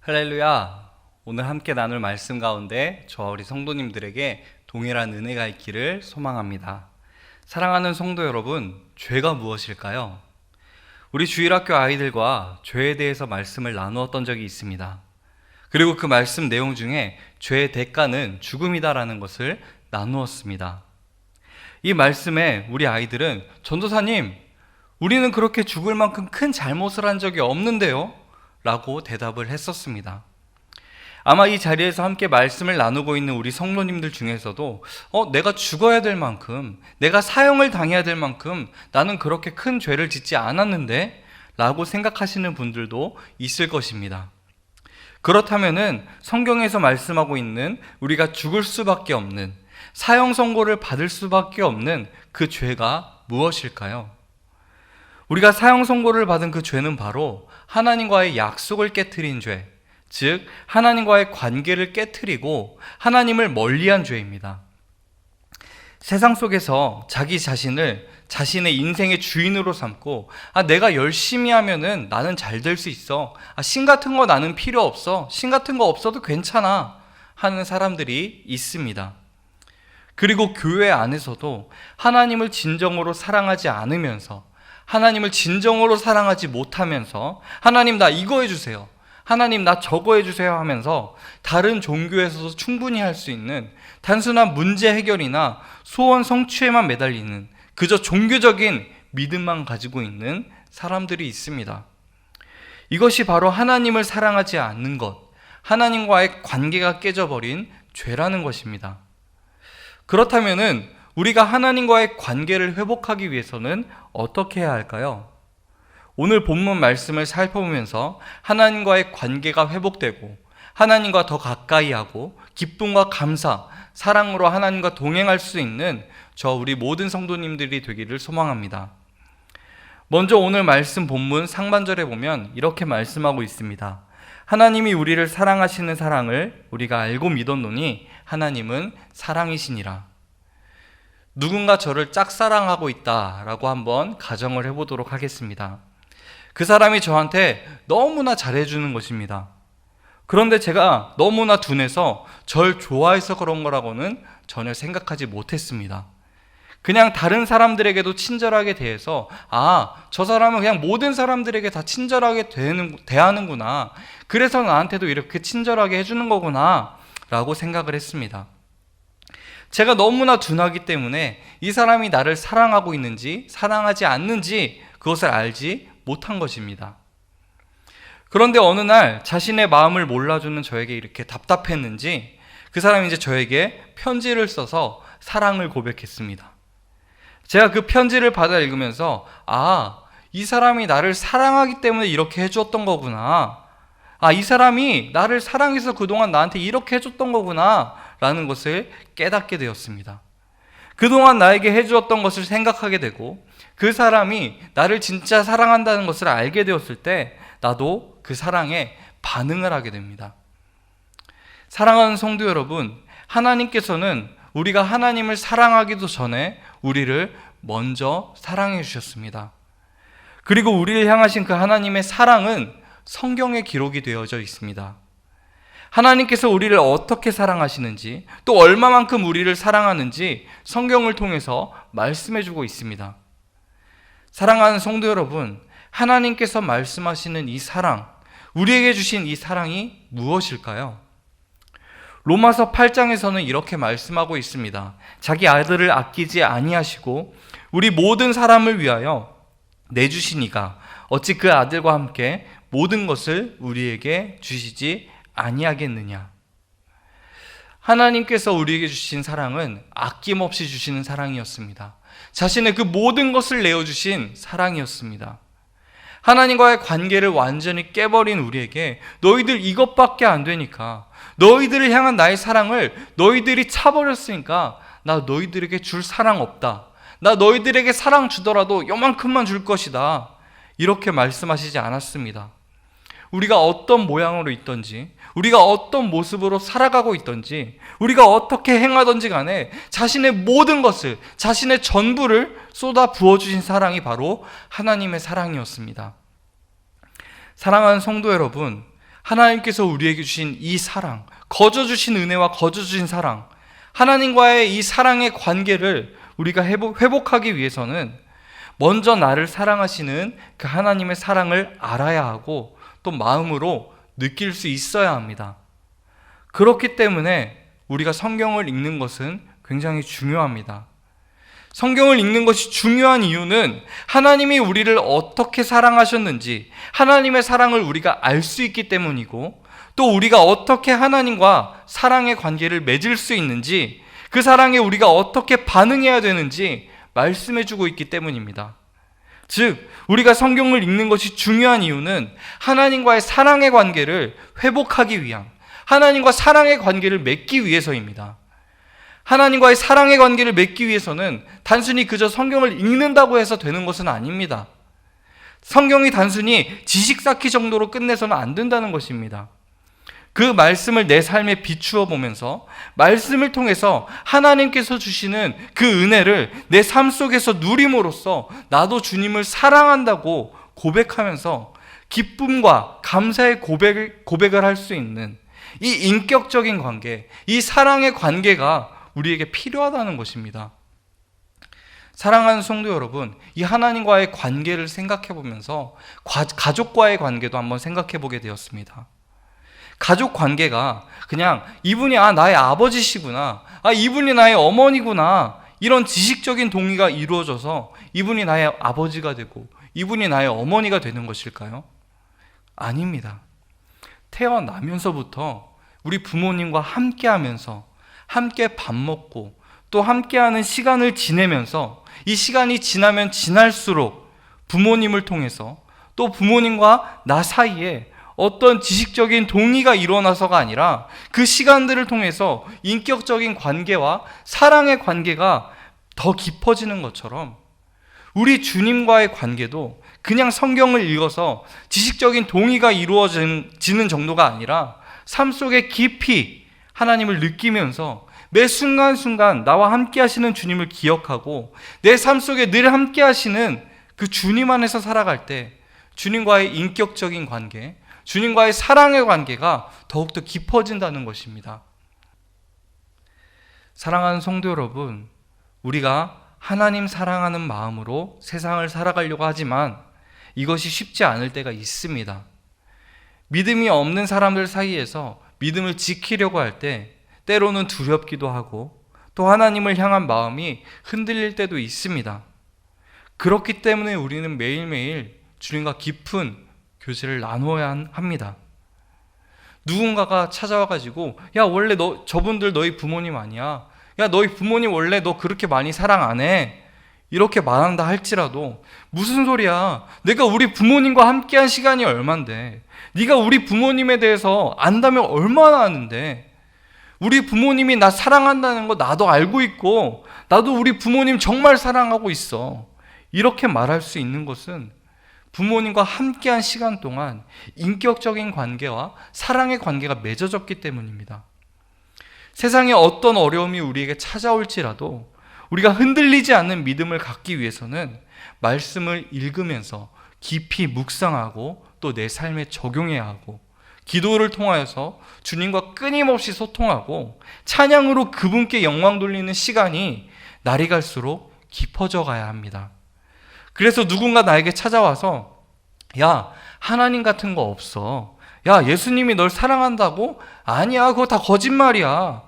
할렐루야! 오늘 함께 나눌 말씀 가운데 저와 우리 성도님들에게 동일한 은혜가 있기를 소망합니다. 사랑하는 성도 여러분, 죄가 무엇일까요? 우리 주일학교 아이들과 죄에 대해서 말씀을 나누었던 적이 있습니다. 그리고 그 말씀 내용 중에 죄의 대가는 죽음이다라는 것을 나누었습니다. 이 말씀에 우리 아이들은 전도사님, 우리는 그렇게 죽을 만큼 큰 잘못을 한 적이 없는데요? 라고 대답을 했었습니다. 아마 이 자리에서 함께 말씀을 나누고 있는 우리 성도님들 중에서도 내가 죽어야 될 만큼, 내가 사형을 당해야 될 만큼 나는 그렇게 큰 죄를 짓지 않았는데? 라고 생각하시는 분들도 있을 것입니다. 그렇다면은 성경에서 말씀하고 있는 우리가 죽을 수밖에 없는, 사형 선고를 받을 수밖에 없는 그 죄가 무엇일까요? 우리가 사형 선고를 받은 그 죄는 바로 하나님과의 약속을 깨트린 죄, 즉 하나님과의 관계를 깨트리고 하나님을 멀리한 죄입니다. 세상 속에서 자기 자신을 자신의 인생의 주인으로 삼고 내가 열심히 하면은 나는 잘 될 수 있어, 신 같은 거 나는 필요 없어, 신 같은 거 없어도 괜찮아 하는 사람들이 있습니다. 그리고 교회 안에서도 하나님을 진정으로 사랑하지 않으면서, 하나님을 진정으로 사랑하지 못하면서 하나님 나 이거 해주세요, 하나님 나 저거 해주세요 하면서 다른 종교에서도 충분히 할 수 있는 단순한 문제 해결이나 소원 성취에만 매달리는 그저 종교적인 믿음만 가지고 있는 사람들이 있습니다. 이것이 바로 하나님을 사랑하지 않는 것, 하나님과의 관계가 깨져버린 죄라는 것입니다. 그렇다면은 우리가 하나님과의 관계를 회복하기 위해서는 어떻게 해야 할까요? 오늘 본문 말씀을 살펴보면서 하나님과의 관계가 회복되고 하나님과 더 가까이 하고 기쁨과 감사, 사랑으로 하나님과 동행할 수 있는 우리 모든 성도님들이 되기를 소망합니다. 먼저 오늘 말씀 본문 상반절에 보면 이렇게 말씀하고 있습니다. 하나님이 우리를 사랑하시는 사랑을 우리가 알고 믿었노니 하나님은 사랑이시니라. 누군가 저를 짝사랑하고 있다라고 한번 가정을 해보도록 하겠습니다. 그 사람이 저한테 너무나 잘해주는 것입니다. 그런데 제가 너무나 둔해서 절 좋아해서 그런 거라고는 전혀 생각하지 못했습니다. 그냥 다른 사람들에게도 친절하게 대해서 저 사람은 그냥 모든 사람들에게 다 친절하게 대하는구나, 그래서 나한테도 이렇게 친절하게 해주는 거구나 라고 생각을 했습니다. 제가 너무나 둔하기 때문에 이 사람이 나를 사랑하고 있는지 사랑하지 않는지 그것을 알지 못한 것입니다. 그런데 어느 날 자신의 마음을 몰라주는 저에게 이렇게 답답했는지 그 사람이 이제 저에게 편지를 써서 사랑을 고백했습니다. 제가 그 편지를 받아 읽으면서 이 사람이 나를 사랑하기 때문에 이렇게 해줬던 거구나, 이 사람이 나를 사랑해서 그동안 나한테 이렇게 해줬던 거구나 라는 것을 깨닫게 되었습니다. 그동안 나에게 해주었던 것을 생각하게 되고 그 사람이 나를 진짜 사랑한다는 것을 알게 되었을 때 나도 그 사랑에 반응을 하게 됩니다. 사랑하는 성도 여러분, 하나님께서는 우리가 하나님을 사랑하기도 전에 우리를 먼저 사랑해 주셨습니다. 그리고 우리를 향하신 그 하나님의 사랑은 성경에 기록이 되어져 있습니다. 하나님께서 우리를 어떻게 사랑하시는지, 또 얼마만큼 우리를 사랑하는지 성경을 통해서 말씀해주고 있습니다. 사랑하는 성도 여러분, 하나님께서 말씀하시는 이 사랑, 우리에게 주신 이 사랑이 무엇일까요? 로마서 8장에서는 이렇게 말씀하고 있습니다. 자기 아들을 아끼지 아니하시고 우리 모든 사람을 위하여 내주신 이가 어찌 그 아들과 함께 모든 것을 우리에게 주시지 아니하겠느냐. 하나님께서 우리에게 주신 사랑은 아낌없이 주시는 사랑이었습니다. 자신의 그 모든 것을 내어주신 사랑이었습니다. 하나님과의 관계를 완전히 깨버린 우리에게 너희들 이것밖에 안 되니까, 너희들을 향한 나의 사랑을 너희들이 차버렸으니까 나 너희들에게 줄 사랑 없다, 나 너희들에게 사랑 주더라도 요만큼만 줄 것이다, 이렇게 말씀하시지 않았습니다. 우리가 어떤 모양으로 있든지, 우리가 어떤 모습으로 살아가고 있든지, 우리가 어떻게 행하든지 간에 자신의 모든 것을, 자신의 전부를 쏟아 부어주신 사랑이 바로 하나님의 사랑이었습니다. 사랑하는 성도 여러분, 하나님께서 우리에게 주신 이 사랑, 거저 주신 은혜와 거저 주신 사랑, 하나님과의 이 사랑의 관계를 우리가 회복하기 위해서는 먼저 나를 사랑하시는 그 하나님의 사랑을 알아야 하고 또 마음으로 느낄 수 있어야 합니다. 그렇기 때문에 우리가 성경을 읽는 것은 굉장히 중요합니다. 성경을 읽는 것이 중요한 이유는 하나님이 우리를 어떻게 사랑하셨는지 하나님의 사랑을 우리가 알 수 있기 때문이고, 또 우리가 어떻게 하나님과 사랑의 관계를 맺을 수 있는지, 그 사랑에 우리가 어떻게 반응해야 되는지 말씀해주고 있기 때문입니다. 즉, 우리가 성경을 읽는 것이 중요한 이유는 하나님과의 사랑의 관계를 회복하기 위한, 하나님과 사랑의 관계를 맺기 위해서입니다. 하나님과의 사랑의 관계를 맺기 위해서는 단순히 그저 성경을 읽는다고 해서 되는 것은 아닙니다. 성경이 단순히 지식 쌓기 정도로 끝내서는 안 된다는 것입니다. 그 말씀을 내 삶에 비추어 보면서 말씀을 통해서 하나님께서 주시는 그 은혜를 내 삶 속에서 누림으로써 나도 주님을 사랑한다고 고백하면서 기쁨과 감사의 고백을 할 수 있는 이 인격적인 관계, 이 사랑의 관계가 우리에게 필요하다는 것입니다. 사랑하는 성도 여러분, 이 하나님과의 관계를 생각해 보면서 가족과의 관계도 한번 생각해 보게 되었습니다. 가족 관계가 그냥 이분이 나의 아버지시구나, 이분이 나의 어머니구나, 이런 지식적인 동의가 이루어져서 이분이 나의 아버지가 되고 이분이 나의 어머니가 되는 것일까요? 아닙니다. 태어나면서부터 우리 부모님과 함께 하면서 함께 밥 먹고 또 함께하는 시간을 지내면서 이 시간이 지나면 지날수록 부모님을 통해서 또 부모님과 나 사이에 어떤 지식적인 동의가 일어나서가 아니라 그 시간들을 통해서 인격적인 관계와 사랑의 관계가 더 깊어지는 것처럼 우리 주님과의 관계도 그냥 성경을 읽어서 지식적인 동의가 이루어지는 정도가 아니라 삶 속에 깊이 하나님을 느끼면서 매 순간순간 나와 함께 하시는 주님을 기억하고 내 삶 속에 늘 함께 하시는 그 주님 안에서 살아갈 때 주님과의 인격적인 관계, 주님과의 사랑의 관계가 더욱더 깊어진다는 것입니다. 사랑하는 성도 여러분, 우리가 하나님 사랑하는 마음으로 세상을 살아가려고 하지만 이것이 쉽지 않을 때가 있습니다. 믿음이 없는 사람들 사이에서 믿음을 지키려고 할 때 때로는 두렵기도 하고 또 하나님을 향한 마음이 흔들릴 때도 있습니다. 그렇기 때문에 우리는 매일매일 주님과 깊은 교제를 나누어야 합니다. 누군가가 찾아와가지고 야, 원래 저분들 너희 부모님 아니야, 야, 너희 부모님 원래 너 그렇게 많이 사랑 안 해, 이렇게 말한다 할지라도 무슨 소리야, 내가 우리 부모님과 함께한 시간이 얼만데, 네가 우리 부모님에 대해서 안다면 얼마나 아는데, 우리 부모님이 나 사랑한다는 거 나도 알고 있고 나도 우리 부모님 정말 사랑하고 있어, 이렇게 말할 수 있는 것은 부모님과 함께한 시간 동안 인격적인 관계와 사랑의 관계가 맺어졌기 때문입니다. 세상에 어떤 어려움이 우리에게 찾아올지라도 우리가 흔들리지 않는 믿음을 갖기 위해서는 말씀을 읽으면서 깊이 묵상하고 또 내 삶에 적용해야 하고, 기도를 통하여서 주님과 끊임없이 소통하고 찬양으로 그분께 영광 돌리는 시간이 날이 갈수록 깊어져 가야 합니다. 그래서 누군가 나에게 찾아와서 야, 하나님 같은 거 없어, 야, 예수님이 널 사랑한다고? 아니야, 그거 다 거짓말이야,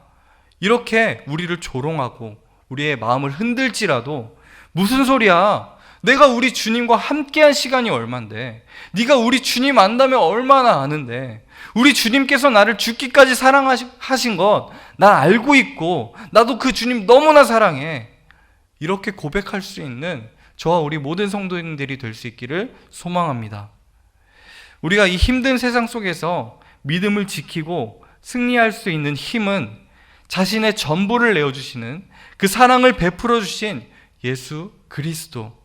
이렇게 우리를 조롱하고 우리의 마음을 흔들지라도 무슨 소리야, 내가 우리 주님과 함께한 시간이 얼만데, 네가 우리 주님 안다면 얼마나 아는데, 우리 주님께서 나를 죽기까지 사랑하신 것 난 알고 있고 나도 그 주님 너무나 사랑해, 이렇게 고백할 수 있는 저와 우리 모든 성도님들이 될 수 있기를 소망합니다. 우리가 이 힘든 세상 속에서 믿음을 지키고 승리할 수 있는 힘은 자신의 전부를 내어주시는 그 사랑을 베풀어 주신 예수 그리스도,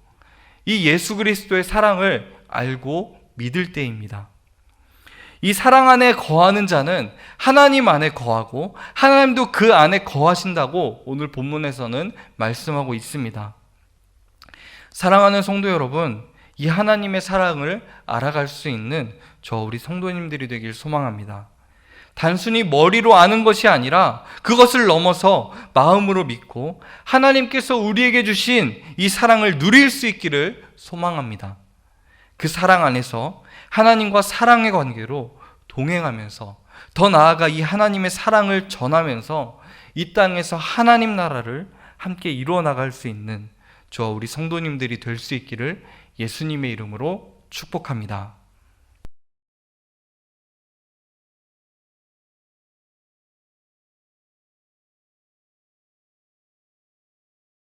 이 예수 그리스도의 사랑을 알고 믿을 때입니다. 이 사랑 안에 거하는 자는 하나님 안에 거하고 하나님도 그 안에 거하신다고 오늘 본문에서는 말씀하고 있습니다. 사랑하는 성도 여러분, 이 하나님의 사랑을 알아갈 수 있는 저 우리 성도님들이 되길 소망합니다. 단순히 머리로 아는 것이 아니라 그것을 넘어서 마음으로 믿고 하나님께서 우리에게 주신 이 사랑을 누릴 수 있기를 소망합니다. 그 사랑 안에서 하나님과 사랑의 관계로 동행하면서 더 나아가 이 하나님의 사랑을 전하면서 이 땅에서 하나님 나라를 함께 이루어 나갈 수 있는 저 우리 성도님들이 될 수 있기를 예수님의 이름으로 축복합니다.